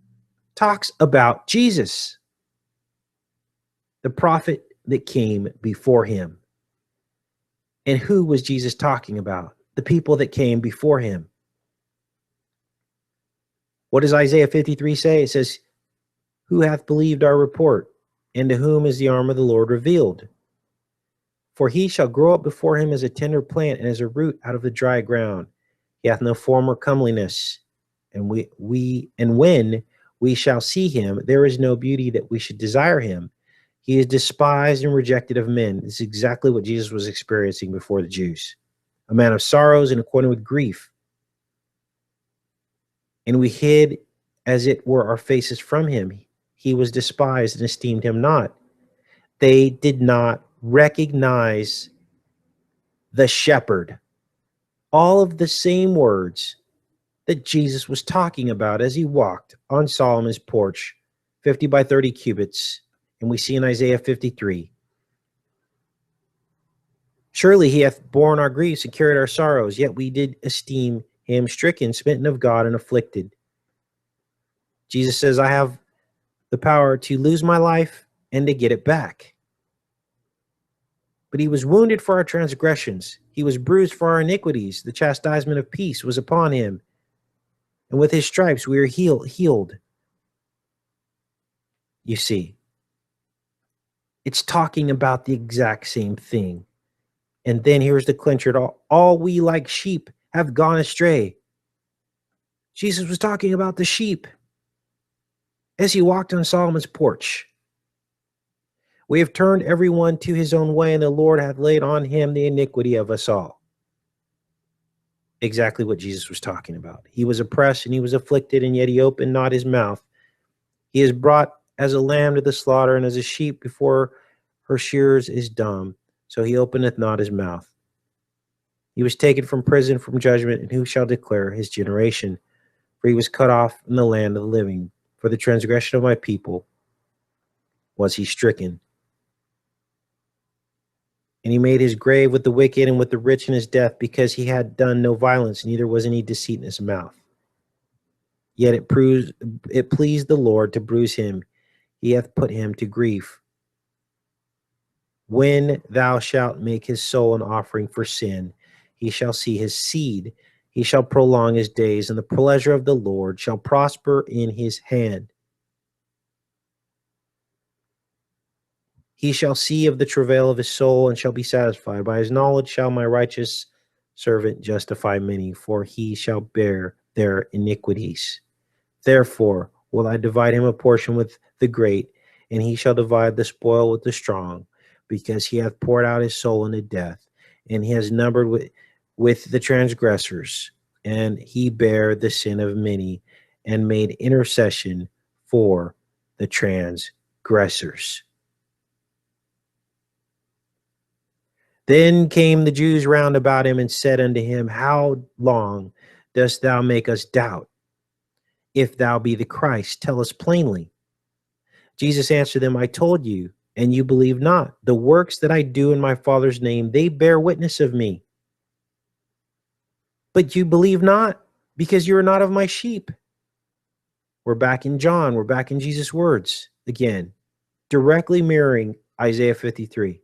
talks about Jesus, the prophet that came before him. And who was Jesus talking about? The people that came before him. What does Isaiah 53 say? It says, who hath believed our report? And to whom is the arm of the Lord revealed? For he shall grow up before him as a tender plant, and as a root out of the dry ground. He hath no form or comeliness. And when we shall see him, there is no beauty that we should desire him. He is despised and rejected of men. This is exactly what Jesus was experiencing before the Jews. A man of sorrows and acquainted with grief. And we hid, as it were, our faces from him. He was despised and esteemed him not. They did not recognize the shepherd. All of the same words that Jesus was talking about as he walked on Solomon's porch, 50 by 30 cubits, and we see in Isaiah 53. Surely he hath borne our griefs and carried our sorrows, yet we did esteem him stricken, smitten of God, and afflicted. Jesus says, I have the power to lose my life and to get it back. But he was wounded for our transgressions. He was bruised for our iniquities. The chastisement of peace was upon him. And with his stripes we are healed. You see, it's talking about the exact same thing. And then here's the clincher. All we like sheep have gone astray. Jesus was talking about the sheep as he walked on Solomon's porch. We have turned everyone to his own way, and the Lord hath laid on him the iniquity of us all. Exactly what Jesus was talking about. He was oppressed and he was afflicted, and yet he opened not his mouth. He is brought as a lamb to the slaughter, and as a sheep before her shearers is dumb, so he openeth not his mouth. He was taken from prison, from judgment, and who shall declare his generation? For he was cut off in the land of the living. For the transgression of my people was he stricken. And he made his grave with the wicked and with the rich in his death, because he had done no violence, neither was any deceit in his mouth. Yet it pleased the Lord to bruise him. He hath put him to grief. When thou shalt make his soul an offering for sin, he shall see his seed. He shall prolong his days, and the pleasure of the Lord shall prosper in his hand. He shall see of the travail of his soul, and shall be satisfied. By his knowledge shall my righteous servant justify many, for he shall bear their iniquities. Therefore will I divide him a portion with the great, and he shall divide the spoil with the strong, because he hath poured out his soul unto death, and he has numbered with the transgressors, and he bare the sin of many, and made intercession for the transgressors. Then came the Jews round about him and said unto him, How long dost thou make us doubt? If thou be the Christ, tell us plainly. Jesus answered them, I told you, and you believe not. The works that I do in my Father's name, they bear witness of me. But you believe not, because you are not of my sheep. We're back in John. We're back in Jesus' words again, directly mirroring Isaiah 53.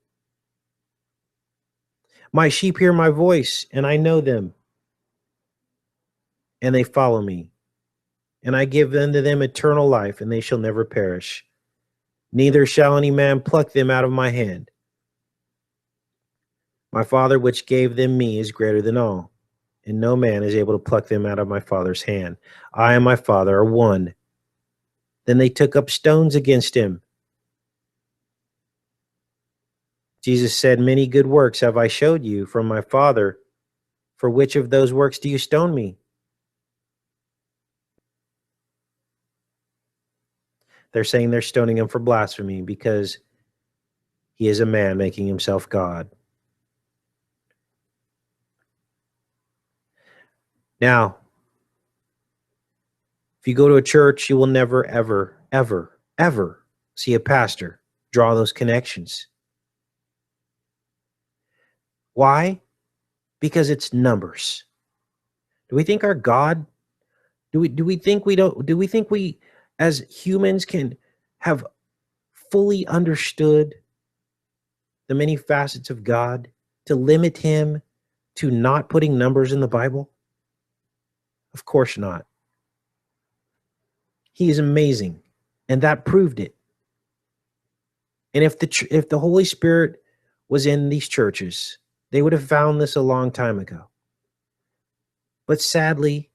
My sheep hear my voice, and I know them, and they follow me. And I give unto them eternal life, and they shall never perish. Neither shall any man pluck them out of my hand. My Father which gave them me is greater than all, and no man is able to pluck them out of my Father's hand. I and my Father are one. Then they took up stones against him. Jesus said, Many good works have I showed you from my Father. For which of those works do you stone me? They're saying they're stoning him for blasphemy because he is a man making himself God. Now, if you go to a church, you will never, ever, ever, ever see a pastor draw those connections. Why? Because it's numbers. Do we think our God, do we think we as humans can have fully understood the many facets of God to limit him to not putting numbers in the Bible? Of course not. He is amazing, and that proved it. And if the Holy Spirit was in these churches, they would have found this a long time ago. But sadly,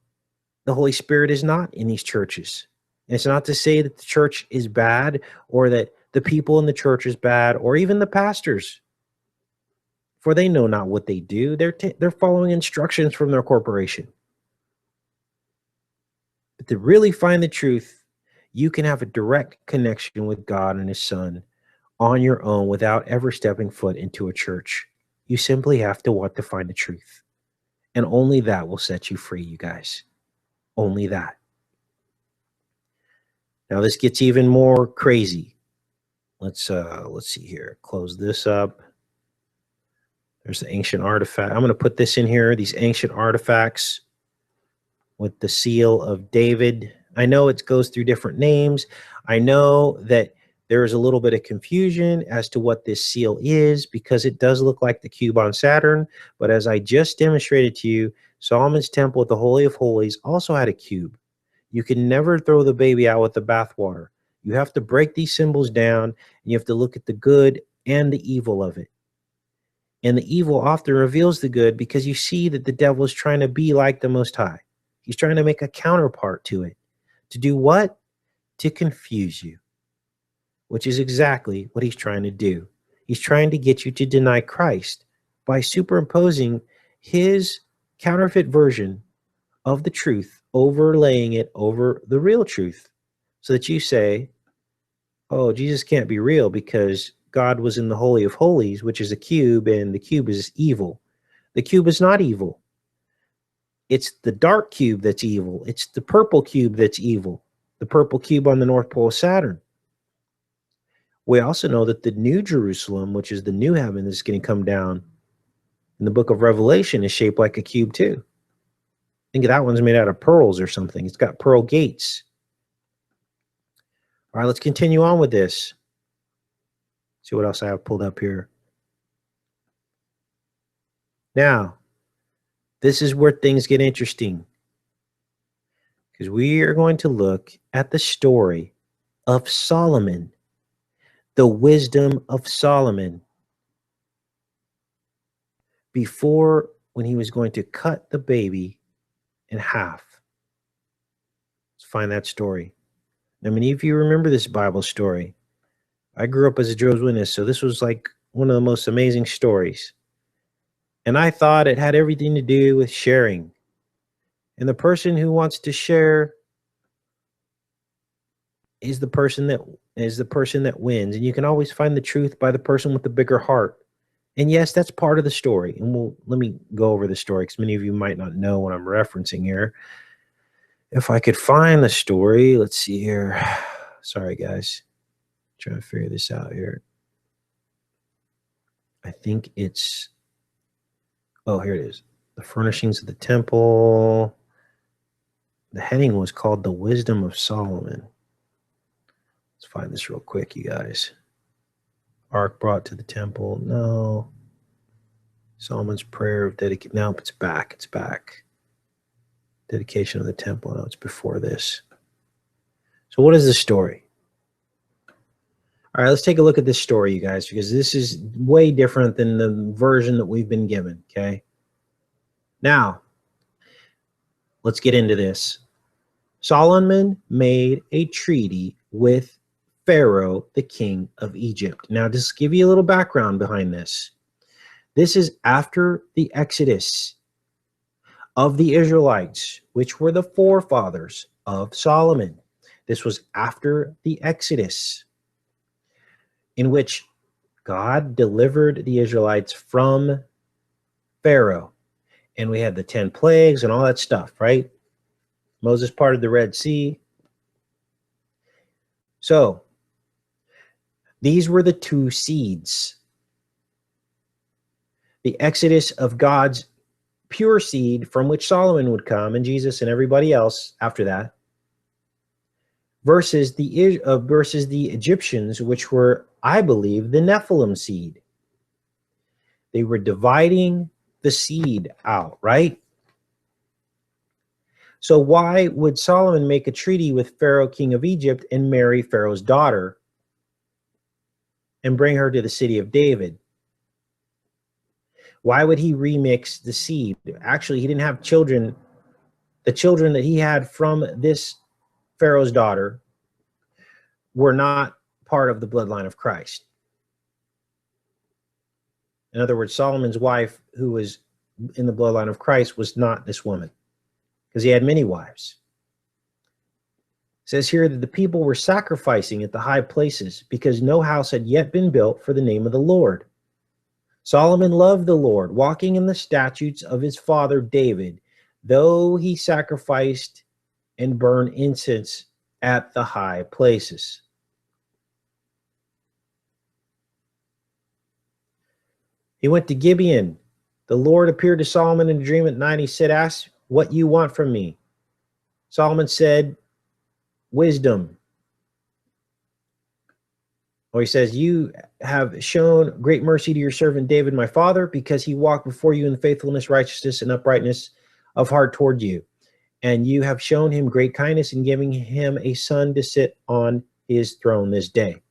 the Holy Spirit is not in these churches. And it's not to say that the church is bad or that the people in the church is bad, or even the pastors, for they know not what they do. They're following instructions from their corporation. But to really find the truth, you can have a direct connection with God and his son on your own without ever stepping foot into a church. You simply have to want to find the truth. And only that will set you free, you guys. Only that. Now this gets even more crazy. Let's see here. Close this up. There's the ancient artifact. I'm going to put this in here, these ancient artifacts with the seal of David. I know it goes through different names. I know that there is a little bit of confusion as to what this seal is because it does look like the cube on Saturn. But as I just demonstrated to you, Solomon's temple at the Holy of Holies also had a cube. You can never throw the baby out with the bathwater. You have to break these symbols down, and you have to look at the good and the evil of it. And the evil often reveals the good because you see that the devil is trying to be like the Most High. He's trying to make a counterpart to it. To do what? To confuse you, which is exactly what he's trying to do. He's trying to get you to deny Christ by superimposing his counterfeit version of the truth, overlaying it over the real truth, so that you say, oh, Jesus can't be real because God was in the Holy of Holies, which is a cube, and the cube is evil. The cube is not evil. It's the dark cube that's evil. It's the purple cube that's evil. The purple cube on the North Pole of Saturn. We also know that the New Jerusalem, which is the new heaven that's going to come down in the book of Revelation, is shaped like a cube too. I think that one's made out of pearls or something. It's got pearl gates. All right, let's continue on with this. See what else I have pulled up here. Now, this is where things get interesting, because we are going to look at the story of Solomon, the wisdom of Solomon, before when he was going to cut the baby in half. Let's find that story. Now, many of you remember this Bible story. I grew up as a Jehovah's Witness, so this was like one of the most amazing stories. And I thought it had everything to do with sharing. And the person who wants to share is the person that wins. And you can always find the truth by the person with the bigger heart. And yes, that's part of the story. And let me go over the story, because many of you might not know what I'm referencing here. If I could find the story, let's see here. Sorry, guys. Trying to figure this out here. I think it's, oh, here it is. The furnishings of the temple. The heading was called The Wisdom of Solomon. Let's find this real quick, you guys. Ark brought to the temple. No. Solomon's prayer of dedication. No, it's back. It's back. Dedication of the temple. No, it's before this. So what is the story? All right, let's take a look at this story, you guys, because this is way different than the version that we've been given, okay? Now, let's get into this. Solomon made a treaty with Pharaoh, the king of Egypt. Now, just give you a little background behind this. This is after the Exodus of the Israelites, which were the forefathers of Solomon. This was after the Exodus, in which God delivered the Israelites from Pharaoh. And we had the 10 plagues and all that stuff, right? Moses parted the Red Sea. So, these were the two seeds. The exodus of God's pure seed, from which Solomon would come, and Jesus and everybody else after that, versus the Egyptians, which were, I believe, the Nephilim seed. They were dividing the seed out, right? So why would Solomon make a treaty with Pharaoh, king of Egypt, and marry Pharaoh's daughter and bring her to the city of David? Why would he remix the seed? Actually, he didn't have children. The children that he had from this Pharaoh's daughter were not part of the bloodline of Christ. In other words, Solomon's wife, who was in the bloodline of Christ, was not this woman, because he had many wives. It says here that the people were sacrificing at the high places because no house had yet been built for the name of the Lord. Solomon loved the Lord, walking in the statutes of his father David, though he sacrificed and burned incense at the high places. He went to Gibeon. The Lord appeared to Solomon in a dream at night. He said, "Ask what you want from me." Solomon said, "Wisdom." Or he says, "You have shown great mercy to your servant David, my father, because he walked before you in faithfulness, righteousness, and uprightness of heart toward you. And you have shown him great kindness in giving him a son to sit on his throne this day.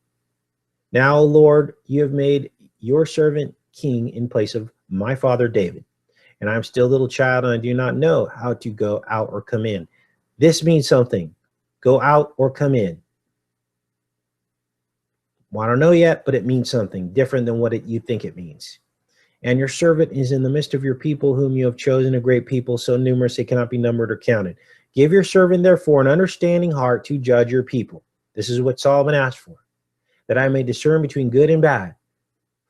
Now, Lord, you have made your servant king in place of my father David. And I'm still a little child, and I do not know how to go out or come in." This means something. Go out or come in. Well, I don't know yet, but it means something different than what you think it means. "And your servant is in the midst of your people, whom you have chosen, a great people, so numerous they cannot be numbered or counted. Give your servant, therefore, an understanding heart to judge your people." This is what Solomon asked for, "that I may discern between good and bad.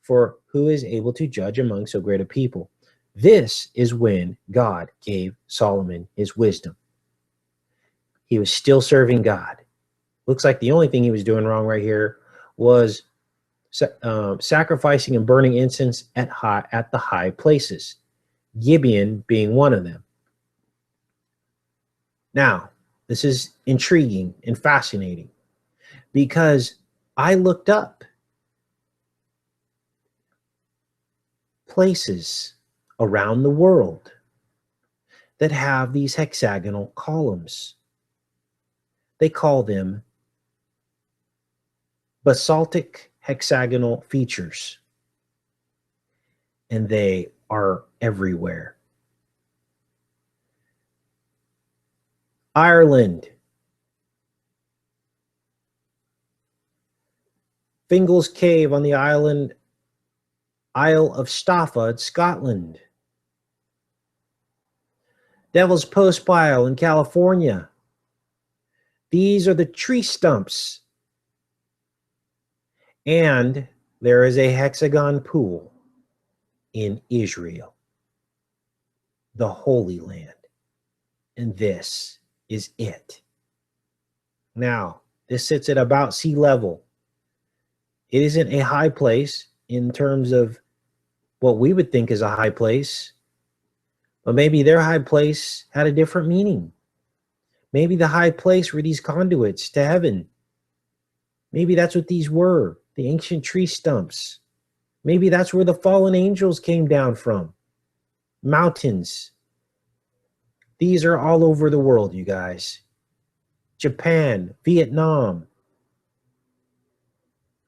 For who is able to judge among so great a people?" This is when God gave Solomon his wisdom. He was still serving God. Looks like the only thing he was doing wrong right here was sacrificing and burning incense at the high places, Gibeon being one of them. Now, this is intriguing and fascinating because I looked up places around the world that have these hexagonal columns. They call them basaltic hexagonal features, and they are everywhere. Ireland, Fingal's Cave on the Isle of Staffa, Scotland. Devil's Postpile in California. These are the tree stumps. And there is a hexagon pool in Israel, the Holy Land. And this is it. Now, this sits at about sea level. It isn't a high place in terms of what we would think is a high place, but maybe their high place had a different meaning. Maybe the high place were these conduits to heaven. Maybe that's what these were, the ancient tree stumps. Maybe that's where the fallen angels came down from. Mountains. These are all over the world, you guys. Japan, Vietnam.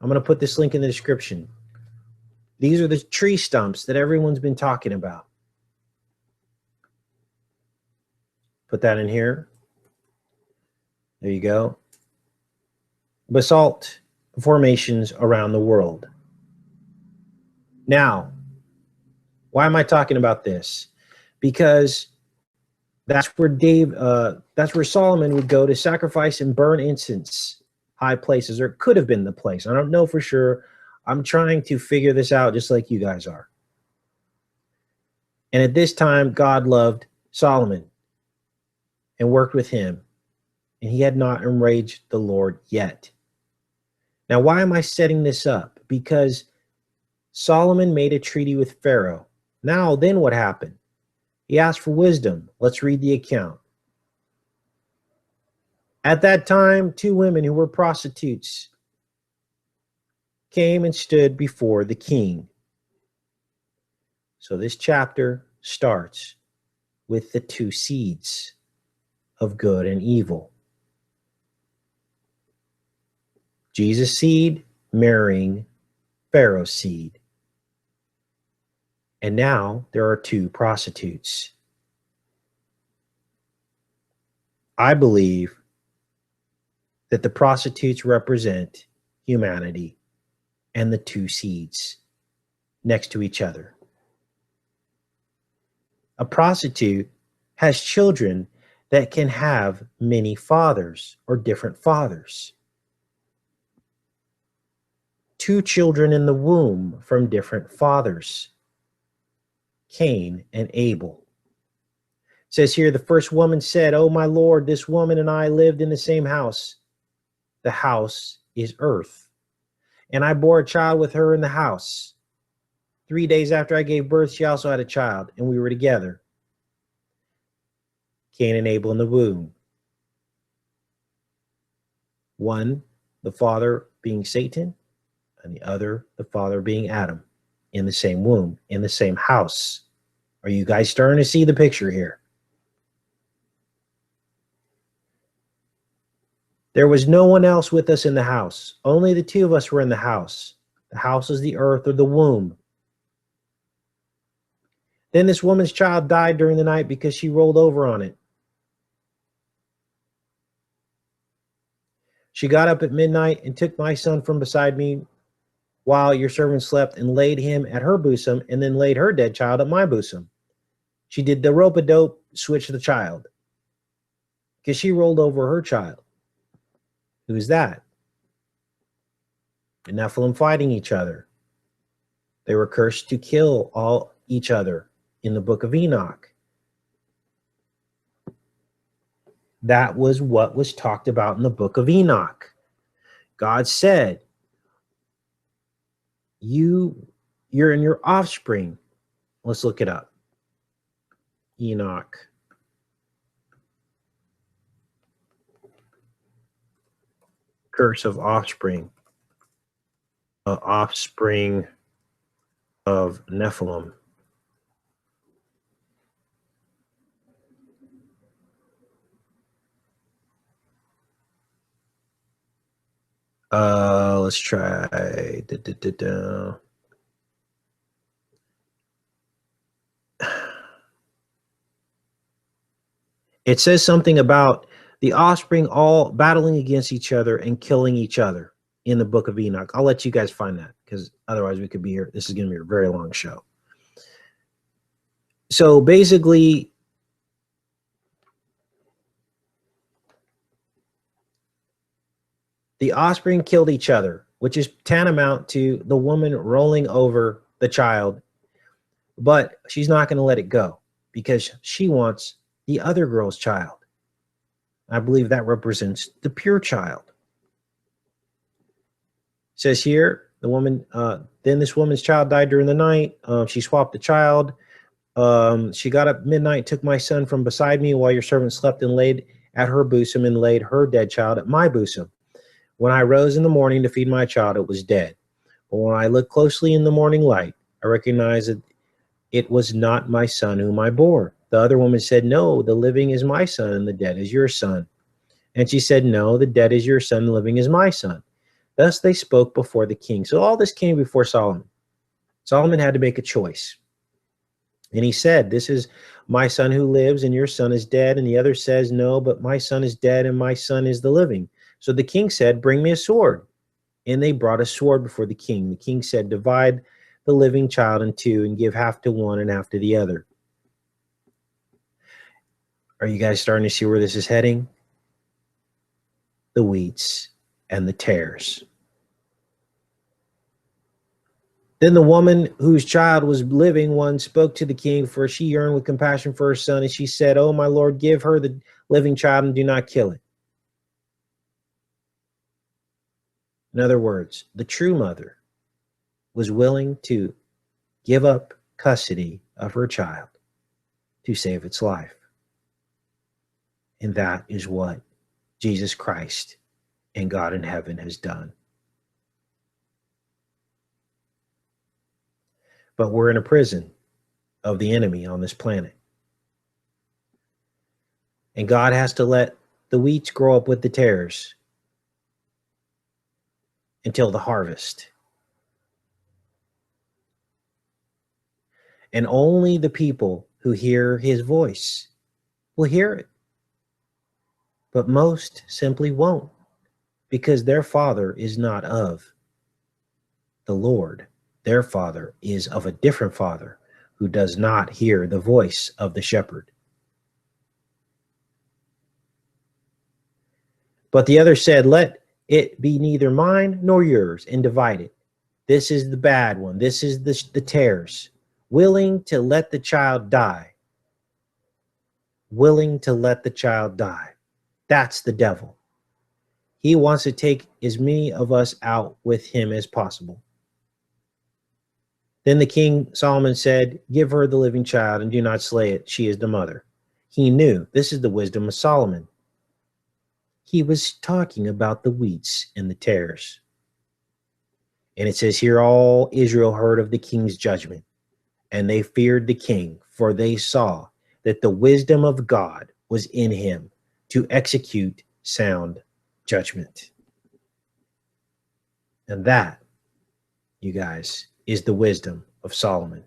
I'm going to put this link in the description. These are the tree stumps that everyone's been talking about. Put that in here. There you go. Basalt formations around the world. Now, why am I talking about this? Because that's where Solomon would go to sacrifice and burn incense, high places, or it could have been the place. I don't know for sure. I'm trying to figure this out just like you guys are. And at this time, God loved Solomon and worked with him, and he had not enraged the Lord yet. Now, why am I setting this up? Because Solomon made a treaty with Pharaoh. Now, then what happened? He asked for wisdom. Let's read the account. At that time, two women who were prostitutes came and stood before the king. So this chapter starts with the two seeds of good and evil. Jesus' seed marrying Pharaoh's seed. And now there are two prostitutes. I believe that the prostitutes represent humanity and the two seeds next to each other. A prostitute has children that can have many fathers or different fathers. Two children in the womb from different fathers, Cain and Abel. It says here, the first woman said, "Oh, my Lord, this woman and I lived in the same house. The house is earth. And I bore a child with her in the house. 3 days after I gave birth, she also had a child, and we were together." Cain and Abel in the womb. One, the father being Satan, and the other, the father being Adam, in the same womb, in the same house. Are you guys starting to see the picture here? There was no one else with us in the house. Only the two of us were in the house. The house is the earth or the womb. Then this woman's child died during the night because she rolled over on it. She got up at midnight and took my son from beside me while your servant slept and laid him at her bosom and then laid her dead child at my bosom. She did the rope-a-dope, switch the child because she rolled over her child. Who's that? The Nephilim fighting each other. They were cursed to kill all each other in the book of Enoch. That was what was talked about in the book of Enoch. God said, you're in your offspring. Let's look it up. Enoch. Curse of offspring. Offspring of Nephilim. Let's try. It says something about the offspring all battling against each other and killing each other in the book of Enoch. I'll let you guys find that because otherwise we could be here. This is going to be a very long show. So basically, the offspring killed each other, which is tantamount to the woman rolling over the child, but she's not going to let it go because she wants the other girl's child. I believe that represents the pure child. It says here, the woman, then this woman's child died during the night. She swapped the child. She got up midnight, took my son from beside me while your servant slept and laid at her bosom and laid her dead child at my bosom. When I rose in the morning to feed my child, it was dead. But when I looked closely in the morning light, I recognized that it was not my son whom I bore. The other woman said, "No, the living is my son and the dead is your son." And she said, "No, the dead is your son, the living is my son." Thus they spoke before the king. So all this came before Solomon. Solomon had to make a choice. And he said, "This is my son who lives and your son is dead." And the other says, "No, but my son is dead and my son is the living." So the king said, "Bring me a sword." And they brought a sword before the king. The king said, "Divide the living child in two and give half to one and half to the other." Are you guys starting to see where this is heading? The wheats and the tares. Then the woman whose child was living one spoke to the king, for she yearned with compassion for her son. And she said, "Oh, my lord, give her the living child and do not kill it." In other words, the true mother was willing to give up custody of her child to save its life. And that is what Jesus Christ and God in heaven has done. But we're in a prison of the enemy on this planet. And God has to let the wheats grow up with the tares until the harvest. And only the people who hear his voice will hear it. But most simply won't. because their father is not of the Lord. Their father is of a different father who does not hear the voice of the shepherd. But the other said, let it be neither mine nor yours, and divide it. This is the bad one. This is the tares, willing to let the child die. Willing to let the child die. That's the devil. He wants to take as many of us out with him as possible. Then the king Solomon said, give her the living child and do not slay it. She is the mother. He knew, this is the wisdom of Solomon. He was talking about the wheats and the tares. And it says here, all Israel heard of the king's judgment, and they feared the king, for they saw that the wisdom of God was in him to execute sound judgment. And that, you guys, is the wisdom of Solomon.